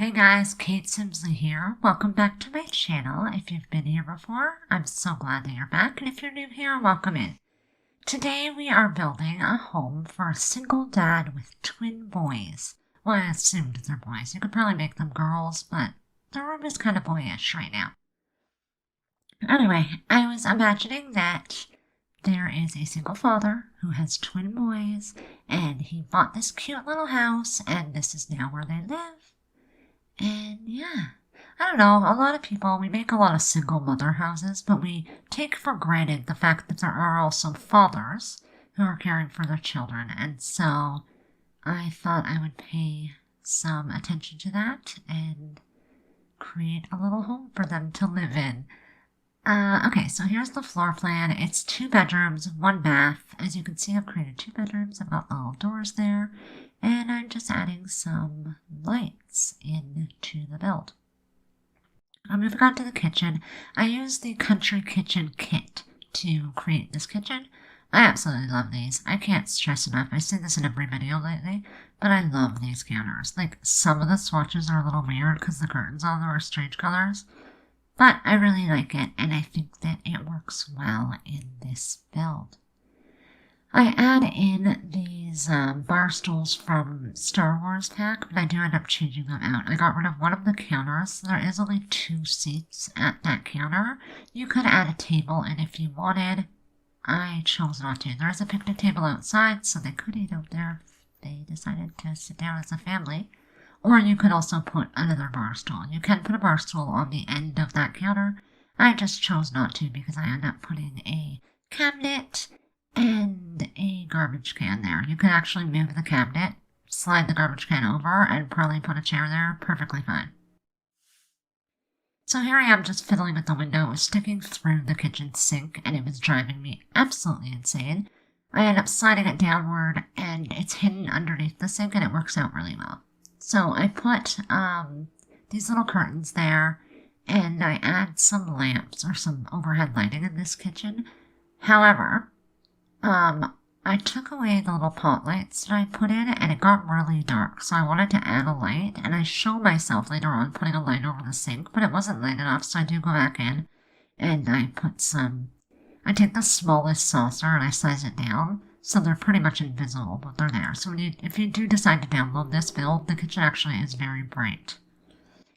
Hey guys, Kate Simsley here. Welcome back to my channel. If you've been here before, I'm so glad that you're back, and if you're new here, welcome in. Today we are building a home for a single dad with twin boys. Well, I assumed they're boys. You could probably make them girls, but the room is kind of boyish right now. Anyway, I was imagining that there is a single father who has twin boys, and he bought this cute little house, and this is now where they live. And yeah, I don't know, a lot of people, we make a lot of single mother houses, but we take for granted the fact that there are also fathers who are caring for their children. And so I thought I would pay some attention to that and create a little home for them to live in. Okay, so here's the floor plan. It's 2 bedrooms, 1 bath. As you can see, I've created 2 bedrooms. I've got little doors there. And I'm just adding some lights into the build. Moving on to the kitchen. I used the Country Kitchen kit to create this kitchen. I absolutely love these. I can't stress enough. I say this in every video lately, but I love these counters. Like, some of the swatches are a little weird because the curtains on them are strange colors. But I really like it, and I think that it works well in this build. I add in these bar stools from Star Wars pack, but I do end up changing them out. I got rid of one of the counters, so there is only 2 seats at that counter. You could add a table in if you wanted. I chose not to. There is a picnic table outside, so they could eat out there if they decided to sit down as a family. Or you could also put another bar stool. You can put a bar stool on the end of that counter. I just chose not to because I end up putting a cabinet and a garbage can there. You could actually move the cabinet, slide the garbage can over, and probably put a chair there perfectly fine. So here I am just fiddling with the window. It was sticking through the kitchen sink, and it was driving me absolutely insane. I end up sliding it downward, and it's hidden underneath the sink, and it works out really well. So I put these little curtains there, and I add some lamps or some overhead lighting in this kitchen. However, I took away the little pot lights that I put in, and it got really dark, so I wanted to add a light, and I show myself later on putting a light over the sink, but it wasn't light enough, so I do go back in, and I take the smallest saucer and I size it down, so they're pretty much invisible, but they're there. So if you do decide to download this build, the kitchen actually is very bright.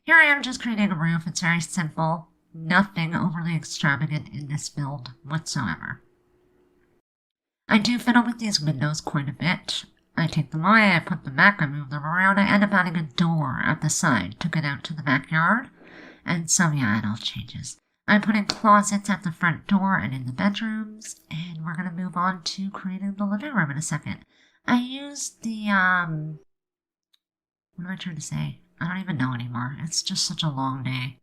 Here I am just creating a roof. It's very simple. Nothing overly extravagant in this build whatsoever. I do fiddle with these windows quite a bit. I take them away, I put them back, I move them around. I end up adding a door at the side to get out to the backyard. And so yeah, it all changes. I'm putting closets at the front door and in the bedrooms, and we're going to move on to creating the living room in a second. I used the, what am I trying to say? I don't even know anymore. It's just such a long day.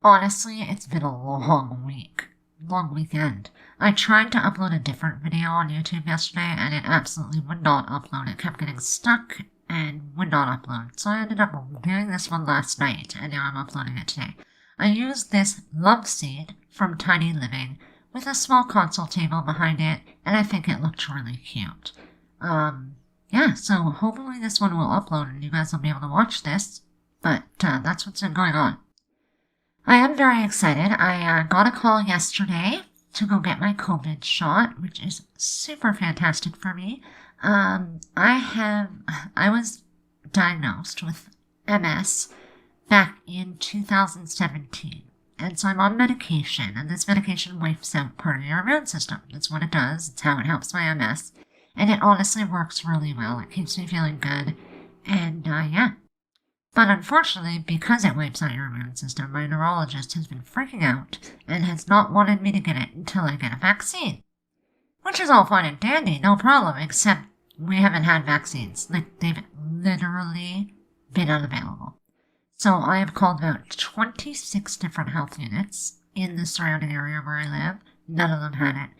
Honestly, it's been a long weekend. I tried to upload a different video on YouTube yesterday, and it absolutely would not upload. It kept getting stuck and would not upload. So I ended up doing this one last night, and now I'm uploading it today. I used this love seat from Tiny Living with a small console table behind it, and I think it looked really cute. Yeah, so hopefully this one will upload and you guys will be able to watch this, but that's what's been going on. I am very excited. I got a call yesterday to go get my COVID shot, which is super fantastic for me. I was diagnosed with MS back in 2017. And so I'm on medication, and this medication wipes out part of your immune system. That's what it does. It's how it helps my MS. And it honestly works really well. It keeps me feeling good. And, yeah. But unfortunately, because it wipes out your immune system, my neurologist has been freaking out and has not wanted me to get it until I get a vaccine. Which is all fine and dandy, no problem, except we haven't had vaccines. Like, they've literally been unavailable. So I have called about 26 different health units in the surrounding area where I live. None of them had it.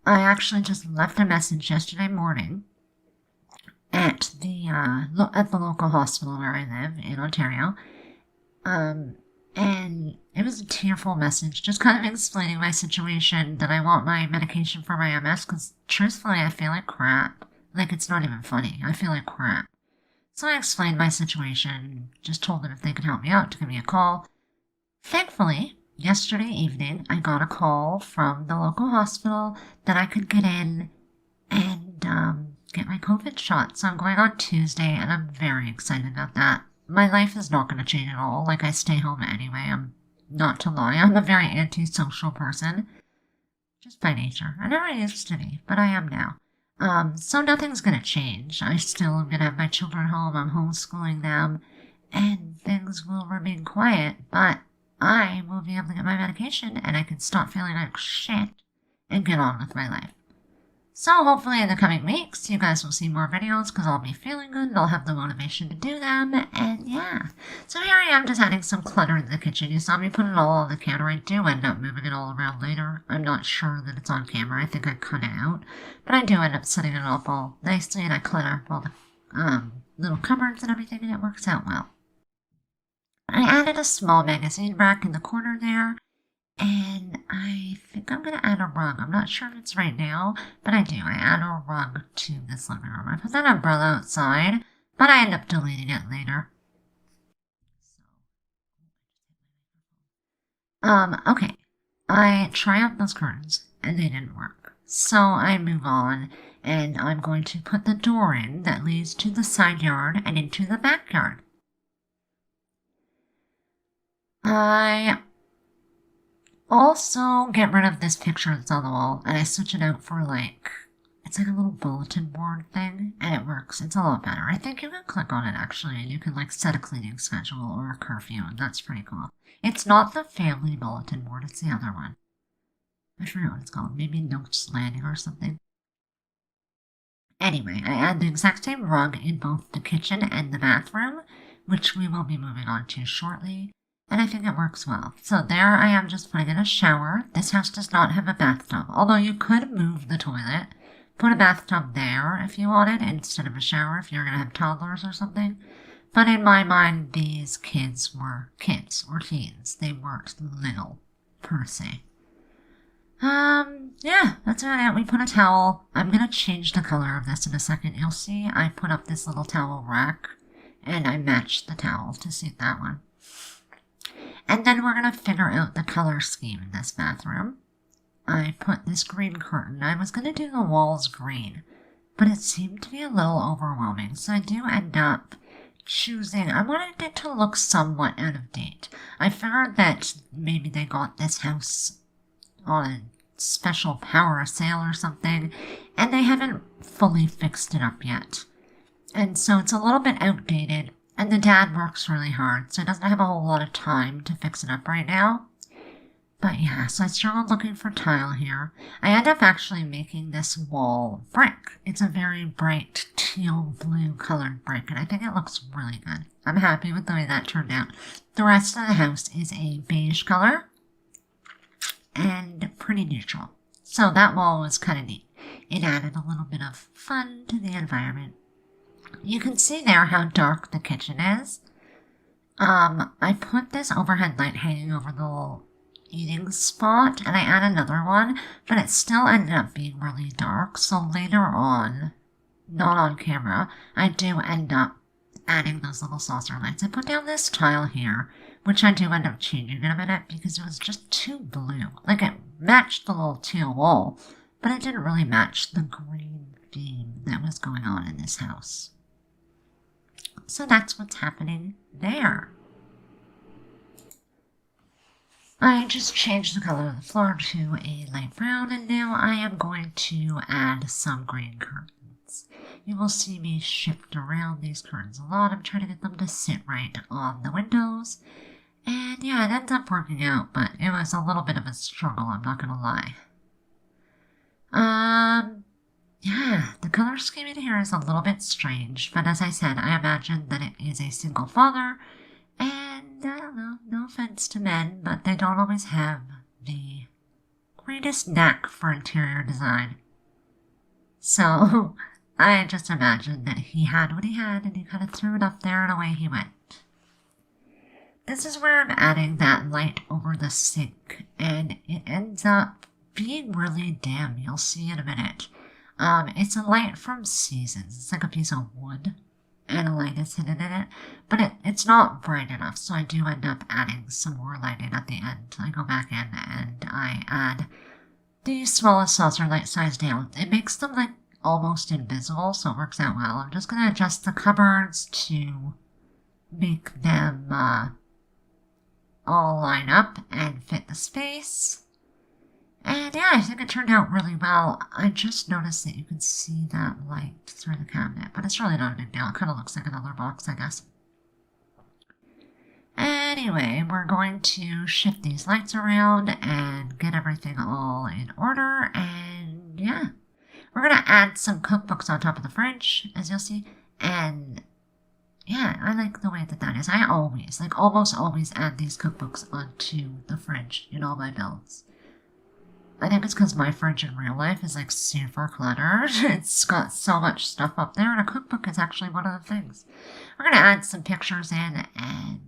I actually just left a message yesterday morning at the local hospital where I live in Ontario. And it was a tearful message, just kind of explaining my situation, that I want my medication for my MS, because truthfully I feel like crap. Like, it's not even funny. I feel like crap. So I explained my situation, just told them if they could help me out to give me a call. Thankfully, yesterday evening, I got a call from the local hospital that I could get in and get my COVID shot. So I'm going on Tuesday, and I'm very excited about that. My life is not going to change at all. Like, I stay home anyway. I'm not to lie. I'm a very antisocial person, just by nature. I never used to be, but I am now. So nothing's going to change. I still am going to have my children home. I'm homeschooling them, and things will remain quiet, but I will be able to get my medication, and I can stop feeling like shit and get on with my life. So hopefully in the coming weeks, you guys will see more videos because I'll be feeling good and I'll have the motivation to do them, and yeah. So here I am just adding some clutter in the kitchen. You saw me put it all on the counter. I do end up moving it all around later. I'm not sure that it's on camera. I think I cut it out. But I do end up setting it up all nicely, and I clutter all the little cupboards and everything, and it works out well. I added a small magazine rack in the corner there, and I think I'm going to add a rug. I'm not sure if it's right now, but I do. I add a rug to this living room. I put that umbrella outside, but I end up deleting it later. Okay. I try out those curtains, and they didn't work. So I move on, and I'm going to put the door in that leads to the side yard and into the backyard. I also get rid of this picture that's on the wall, and I switch it out for it's like a little bulletin board thing, and it works. It's a lot better. I think you can click on it actually, and you can set a cleaning schedule or a curfew, and that's pretty cool. It's not the family bulletin board, it's the other one. I forget what it's called, maybe Notes Landing or something. Anyway, I add the exact same rug in both the kitchen and the bathroom, which we will be moving on to shortly. And I think it works well. So there I am just putting in a shower. This house does not have a bathtub, although you could move the toilet, put a bathtub there if you wanted instead of a shower if you're going to have toddlers or something. But in my mind, these kids were kids or teens. They weren't little, per se. Yeah, that's about it. We put a towel. I'm going to change the color of this in a second. You'll see I put up this little towel rack, and I matched the towel to suit that one. And then we're going to figure out the color scheme in this bathroom. I put this green curtain. I was going to do the walls green, but it seemed to be a little overwhelming. So I do end up choosing, I wanted it to look somewhat out of date. I figured that maybe they got this house on a special power sale or something, and they haven't fully fixed it up yet. And so it's a little bit outdated. And the dad works really hard, so he doesn't have a whole lot of time to fix it up right now. But yeah, so I struggled looking for tile here. I end up actually making this wall brick. It's a very bright teal blue colored brick, and I think it looks really good. I'm happy with the way that turned out. The rest of the house is a beige color and pretty neutral. So that wall was kind of neat. It added a little bit of fun to the environment. You can see there how dark the kitchen is. I put this overhead light hanging over the little eating spot, and I add another one, but it still ended up being really dark, so later on, not on camera, I do end up adding those little saucer lights. I put down this tile here, which I do end up changing in a minute because it was just too blue. Like, it matched the little teal wall, but it didn't really match the green theme that was going on in this house. So that's what's happening there. I just changed the color of the floor to a light brown, and now I am going to add some green curtains. You will see me shift around these curtains a lot. I'm trying to get them to sit right on the windows. And yeah, it ends up working out, but it was a little bit of a struggle, I'm not gonna lie. Yeah, the color scheme in here is a little bit strange, but as I said, I imagine that it is a single father, and I don't know, no offense to men, but they don't always have the greatest knack for interior design. So, I just imagined that he had what he had, and he kind of threw it up there and away he went. This is where I'm adding that light over the sink, and it ends up being really dim. You'll see in a minute. It's a light from Seasons. It's like a piece of wood, and a light is hidden in it, but it's not bright enough, so I do end up adding some more lighting at the end. I go back in and I add the smallest saucer light size down. It makes them like almost invisible, so it works out well. I'm just going to adjust the cupboards to make them all line up and fit the space. And yeah, I think it turned out really well. I just noticed that you can see that light through the cabinet, but it's really not a big deal. It kind of looks like another box, I guess. Anyway, we're going to shift these lights around and get everything all in order, and yeah. We're going to add some cookbooks on top of the fridge, as you'll see, and yeah, I like the way that is. I always, like almost always add these cookbooks onto the fridge in all my builds. I think it's because my fridge in real life is like super cluttered. It's got so much stuff up there, and a cookbook is actually one of the things. We're going to add some pictures in and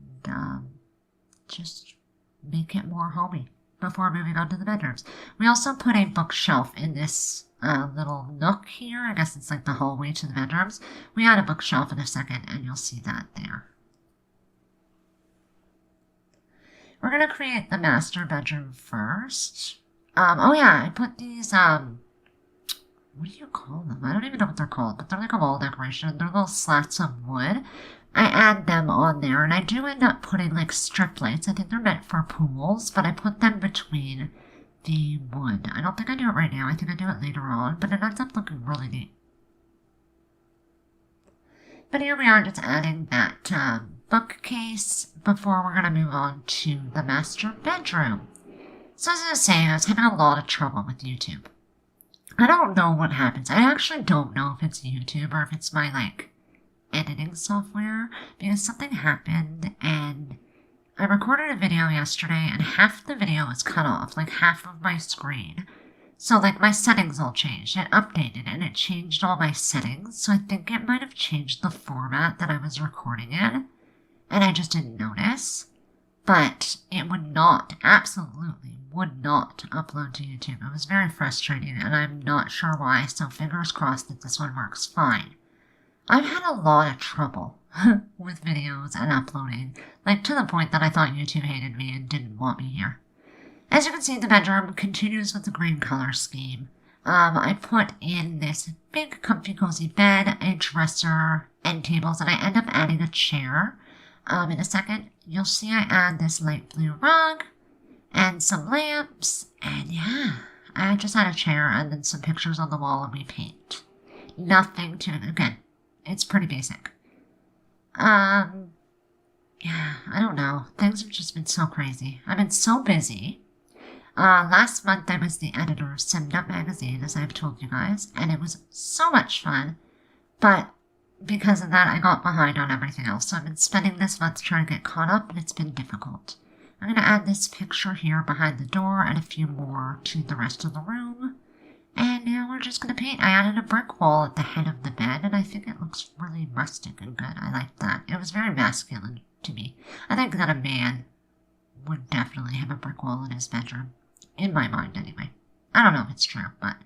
just make it more homey before moving on to the bedrooms. We also put a bookshelf in this little nook here. I guess it's like the hallway to the bedrooms. We add a bookshelf in a second, and you'll see that there. We're going to create the master bedroom first. Oh yeah, I put these, what do you call them? I don't even know what they're called, but they're like a wall decoration. They're little slats of wood. I add them on there, and I do end up putting like strip lights. I think they're meant for pools, but I put them between the wood. I don't think I do it right now. I think I do it later on, but it ends up looking really neat. But here we are just adding that bookcase before we're going to move on to the master bedroom. So as I was saying, I was having a lot of trouble with YouTube. I don't know what happens. I actually don't know if it's YouTube or if it's my, like, editing software, because something happened and I recorded a video yesterday and half the video was cut off, like half of my screen. So, like, my settings all changed. It updated and it changed all my settings, so I think it might have changed the format that I was recording in, and I just didn't notice. But it would not, absolutely would not upload to YouTube. It was very frustrating, and I'm not sure why, so fingers crossed that this one works fine. I've had a lot of trouble with videos and uploading, like to the point that I thought YouTube hated me and didn't want me here. As you can see, the bedroom continues with the green color scheme. I put in this big comfy cozy bed, a dresser, end tables, and I end up adding a chair. In a second, you'll see I add this light blue rug and some lamps, and yeah, I just add a chair and then some pictures on the wall and we paint. Nothing to, again, it's pretty basic. Yeah, I don't know. Things have just been so crazy. I've been so busy. Last month I was the editor of SimDub magazine, as I've told you guys, and it was so much fun, but because of that, I got behind on everything else, so I've been spending this month trying to get caught up, and it's been difficult. I'm going to add this picture here behind the door and a few more to the rest of the room. And now we're just going to paint. I added a brick wall at the head of the bed, and I think it looks really rustic and good. I like that. It was very masculine to me. I think that a man would definitely have a brick wall in his bedroom. In my mind, anyway. I don't know if it's true, but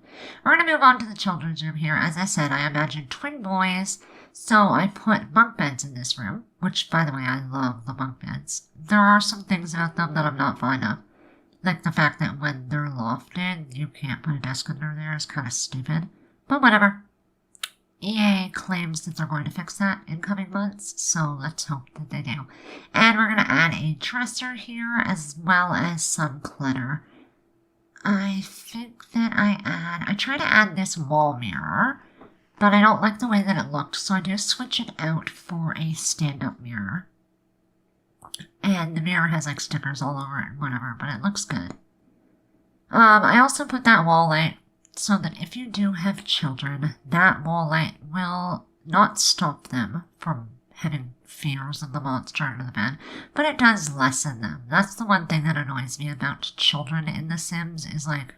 we're going to move on to the children's room here. As I said, I imagined twin boys, so I put bunk beds in this room, which, by the way, I love the bunk beds. There are some things about them that I'm not fond of, like the fact that when they're lofted, you can't put a desk under there is kind of stupid, but whatever. EA claims that they're going to fix that in coming months, so let's hope that they do. And we're going to add a dresser here, as well as some clutter. I think that I try to add this wall mirror, but I don't like the way that it looked, so I do switch it out for a stand-up mirror. And the mirror has like stickers all over it and whatever, but it looks good. I also put that wall light so that if you do have children, that wall light will not stop them from having fears of the monster under the bed, but it does lessen them. That's the one thing that annoys me about children in The Sims is like,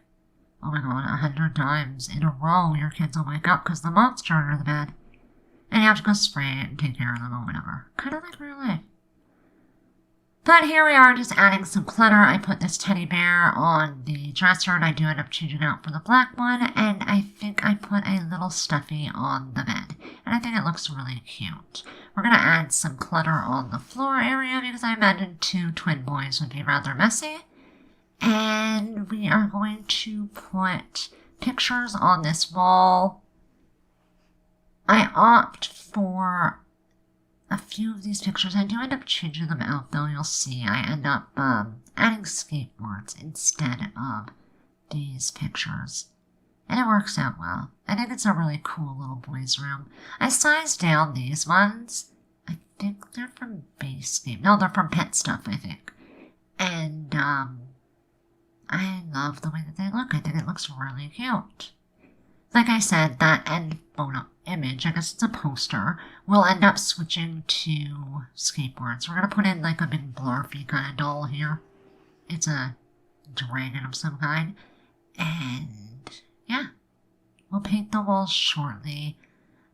oh my god, 100 times in a row your kids will wake up because the monster under the bed, and you have to go spray it and take care of them or whatever. Kind of like real life. But here we are just adding some clutter. I put this teddy bear on the dresser and I do end up changing out for the black one. And I think I put a little stuffy on the bed. And I think it looks really cute. We're going to add some clutter on the floor area because I imagine 2 twin boys would be rather messy. And we are going to put pictures on this wall. I opt for a few of these pictures. I do end up changing them out though, you'll see. I end up adding skateboards instead of these pictures. And it works out well. I think it's a really cool little boys' room. I sized down these ones. I think they're from Base Game. No, they're from Pet Stuff, I think. And I love the way that they look. I think it looks really cute. Like I said, that end photo image, I guess it's a poster, will end up switching to skateboards. We're going to put in like a big blarfy kind of doll here. It's a dragon of some kind. And yeah, we'll paint the walls shortly.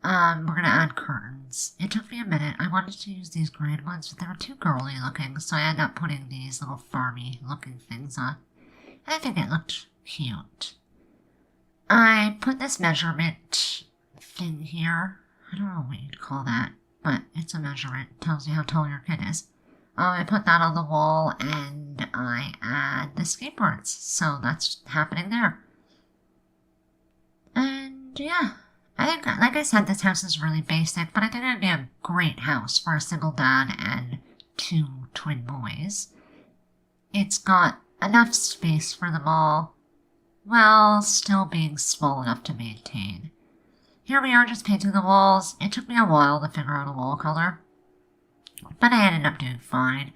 We're going to add curtains. It took me a minute. I wanted to use these green ones, but they were too girly looking, so I ended up putting these little farmy looking things on. And I think it looked cute. I put this measurement thing here. I don't know what you'd call that, but it's a measurement. It tells you how tall your kid is. I put that on the wall and I add the skateboards. So that's happening there. And yeah, I think, like I said, this house is really basic, but I think it would be a great house for a single dad and 2 twin boys. It's got enough space for them all, while still being small enough to maintain. Here we are just painting the walls. It took me a while to figure out a wall color, but I ended up doing fine.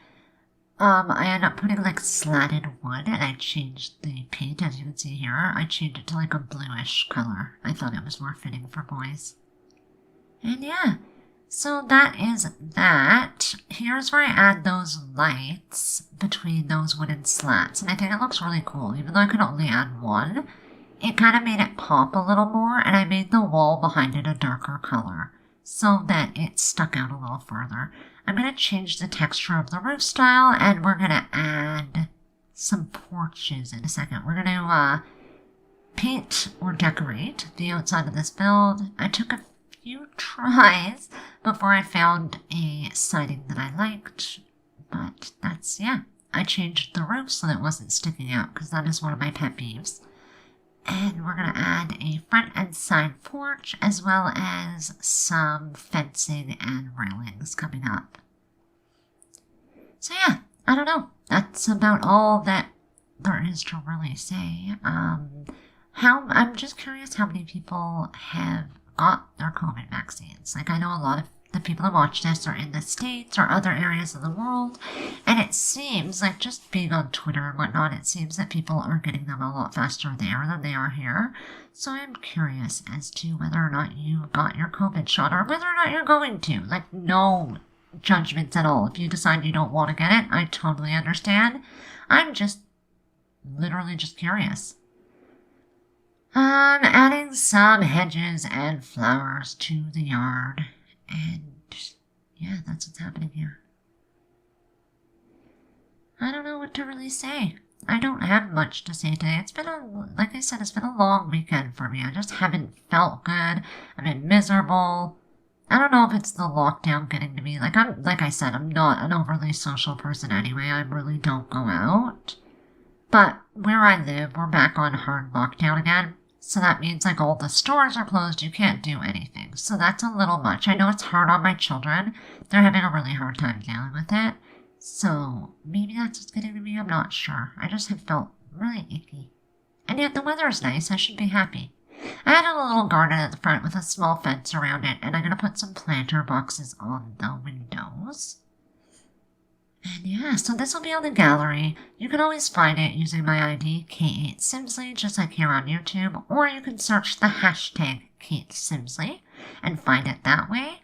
I ended up putting like slatted wood and I changed the paint, as you can see here. I changed it to like a bluish color. I thought it was more fitting for boys. And yeah, so that is that. Here's where I add those lights between those wooden slats. And I think it looks really cool. Even though I could only add one, it kind of made it pop a little more. And I made the wall behind it a darker color so that it stuck out a little further. I'm going to change the texture of the roof style. And we're going to add some porches in a second. We're going to paint or decorate the outside of this build. I took a few tries before I found a siding that I liked, but that's, yeah, I changed the roof so that it wasn't sticking out because that is one of my pet peeves. And we're going to add a front and side porch as well as some fencing and railings coming up. So yeah, I don't know, that's about all that there is to really say. I'm just curious how many people have got their COVID vaccines. Like, I know a lot of the people that watch this are in the States or other areas of the world, and it seems like, just being on Twitter and whatnot, it seems that people are getting them a lot faster there than they are here. So I'm curious as to whether or not you got your COVID shot or whether or not you're going to. Like, no judgments at all. If you decide you don't want to get it, I totally understand. I'm just literally just curious. Adding some hedges and flowers to the yard. And yeah, that's what's happening here. I don't know what to really say. I don't have much to say today. It's been like I said, it's been a long weekend for me. I just haven't felt good. I've been miserable. I don't know if it's the lockdown getting to me. Like I said, I'm not an overly social person anyway. I really don't go out. But where I live, we're back on hard lockdown again. So that means like all the stores are closed, you can't do anything. So that's a little much. I know it's hard on my children. They're having a really hard time dealing with it. So maybe that's what's getting to me, I'm not sure. I just have felt really icky. And yet the weather is nice, I should be happy. I had a little garden at the front with a small fence around it, and I'm going to put some planter boxes on the windows. And yeah, so this will be on the gallery. You can always find it using my ID, K8Simsley, just like here on YouTube, or you can search the hashtag KateSimsley and find it that way.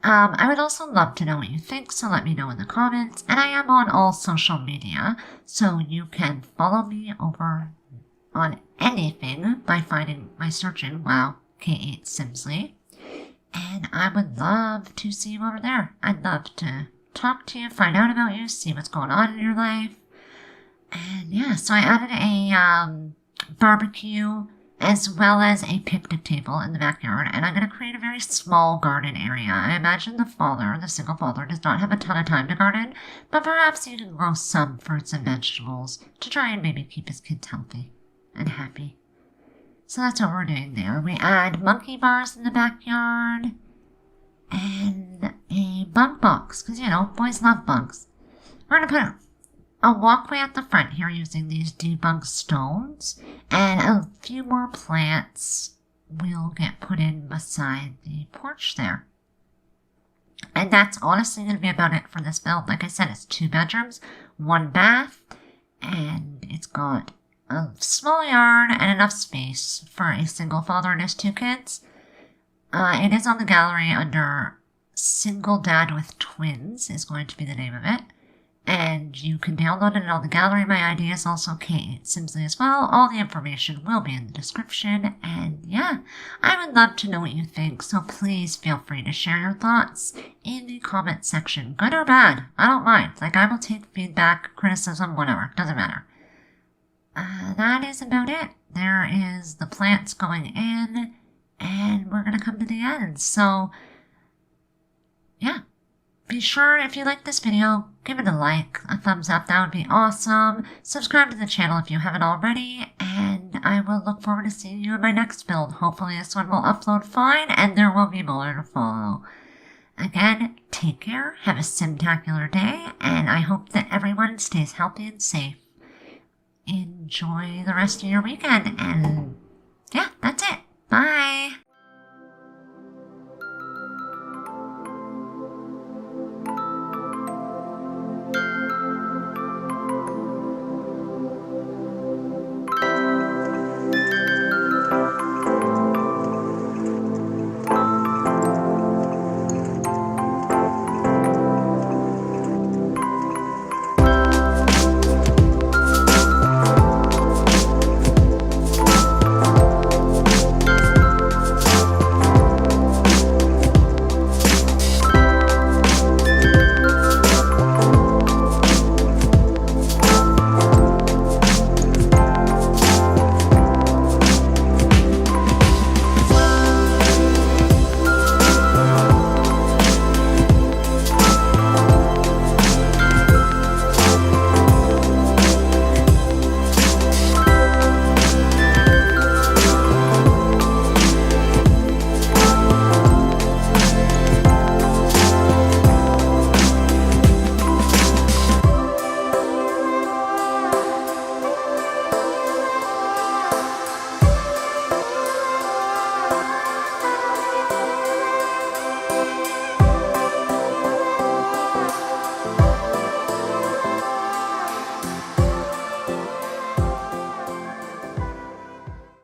I would also love to know what you think, so let me know in the comments. And I am on all social media, so you can follow me over on anything by searching, wow, K8Simsley. And I would love to see you over there. I'd love to talk to you, find out about you, see what's going on in your life. And yeah, so I added a barbecue as well as a picnic table in the backyard, and I'm going to create a very small garden area. I imagine the single father, does not have a ton of time to garden, but perhaps he can grow some fruits and vegetables to try and maybe keep his kids healthy and happy. So that's what we're doing there. We add monkey bars in the backyard and a bunk box, because, you know, boys love bunks. We're going to put a walkway at the front here using these debunked stones, and a few more plants will get put in beside the porch there. And that's honestly going to be about it for this build. Like I said, it's 2 bedrooms, 1 bath, and it's got a small yard and enough space for a single father and his 2 kids. It is on the gallery under Single Dad with Twins is going to be the name of it. And you can download it on the gallery. My ID is also Kate Simsley as well. All the information will be in the description. And yeah, I would love to know what you think. So please feel free to share your thoughts in the comment section. Good or bad, I don't mind. Like, I will take feedback, criticism, whatever. Doesn't matter. That is about it. There is the plants going in. And we're going to come to the end. So yeah. Be sure, if you like this video, give it a like, a thumbs up, that would be awesome. Subscribe to the channel if you haven't already, and I will look forward to seeing you in my next build. Hopefully this one will upload fine, and there will be more to follow. Again, take care, have a simtacular day, and I hope that everyone stays healthy and safe. Enjoy the rest of your weekend, and yeah, that's it. Bye!